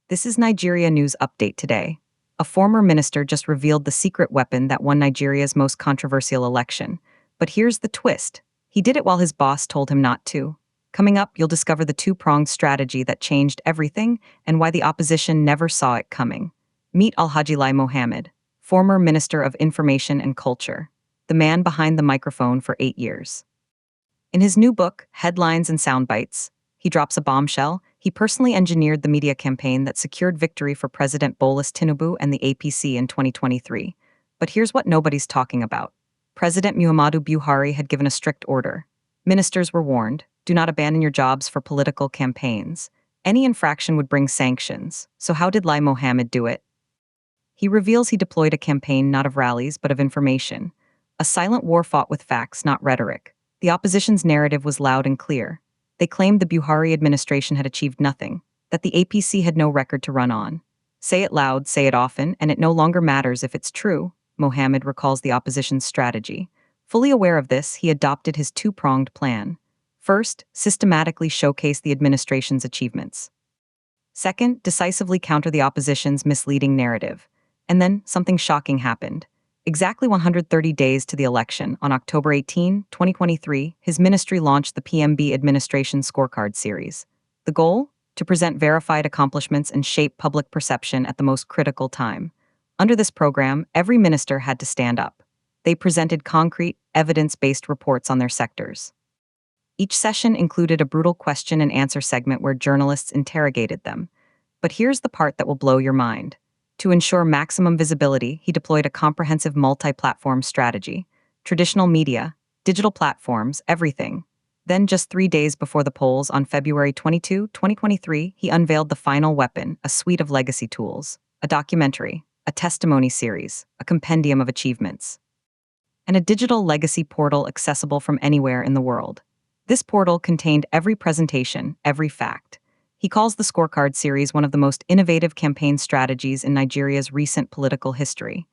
This is Nigeria News Update today. A former minister just revealed the secret weapon that won Nigeria's most controversial election. But here's the twist. He did it while his boss told him not to. Coming up, you'll discover the two-pronged strategy that changed everything and why the opposition never saw it coming. Meet Alhaji Lai Mohammed, former Minister of Information and Culture, the man behind the microphone for 8 years. In his new book, Headlines and Soundbites, he drops a bombshell. He personally engineered the media campaign that secured victory for President Bola Tinubu and the APC in 2023. But here's what nobody's talking about. President Muhammadu Buhari had given a strict order. Ministers were warned, do not abandon your jobs for political campaigns. Any infraction would bring sanctions. So how did Lai Mohammed do it? He reveals he deployed a campaign not of rallies but of information. A silent war fought with facts, not rhetoric. The opposition's narrative was loud and clear. They claimed the Buhari administration had achieved nothing, that the APC had no record to run on. Say it loud, say it often, and it no longer matters if it's true, Mohammed recalls the opposition's strategy. Fully aware of this, he adopted his two-pronged plan. First, systematically showcase the administration's achievements. Second, decisively counter the opposition's misleading narrative. And then, something shocking happened. Exactly 130 days to the election, on October 18, 2023, his ministry launched the PMB Administration Scorecard Series. The goal? To present verified accomplishments and shape public perception at the most critical time. Under this program, every minister had to stand up. They presented concrete, evidence-based reports on their sectors. Each session included a brutal question and answer segment where journalists interrogated them. But here's the part that will blow your mind. To ensure maximum visibility, he deployed a comprehensive multi-platform strategy. Traditional media, digital platforms, everything. Then just 3 days before the polls on February 22, 2023, he unveiled the final weapon, a suite of legacy tools, a documentary, a testimony series, a compendium of achievements, and a digital legacy portal accessible from anywhere in the world. This portal contained every presentation, every fact. He calls the scorecard series one of the most innovative campaign strategies in Nigeria's recent political history.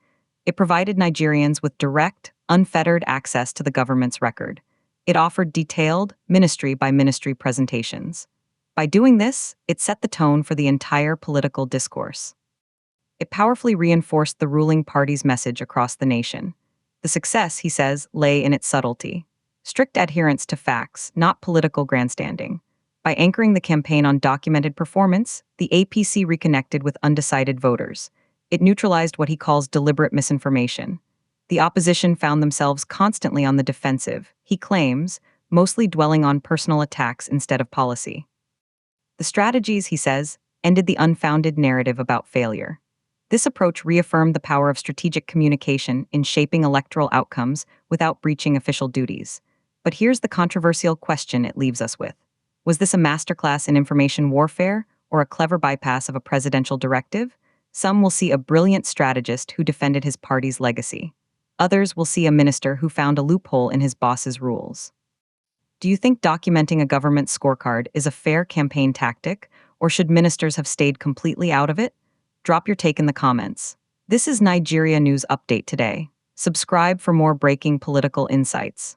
It provided Nigerians with direct, unfettered access to the government's record. It offered detailed, ministry-by-ministry presentations. By doing this, it set the tone for the entire political discourse. It powerfully reinforced the ruling party's message across the nation. The success, he says, lay in its subtlety. Strict adherence to facts, not political grandstanding. By anchoring the campaign on documented performance, the APC reconnected with undecided voters. It neutralized what he calls deliberate misinformation. The opposition found themselves constantly on the defensive, he claims, mostly dwelling on personal attacks instead of policy. The strategies, he says, ended the unfounded narrative about failure. This approach reaffirmed the power of strategic communication in shaping electoral outcomes without breaching official duties. But here's the controversial question it leaves us with. Was this a masterclass in information warfare or a clever bypass of a presidential directive? Some will see a brilliant strategist who defended his party's legacy. Others will see a minister who found a loophole in his boss's rules. Do you think documenting a government scorecard is a fair campaign tactic, or should ministers have stayed completely out of it? Drop your take in the comments. This is Nigeria News Update today. Subscribe for more breaking political insights.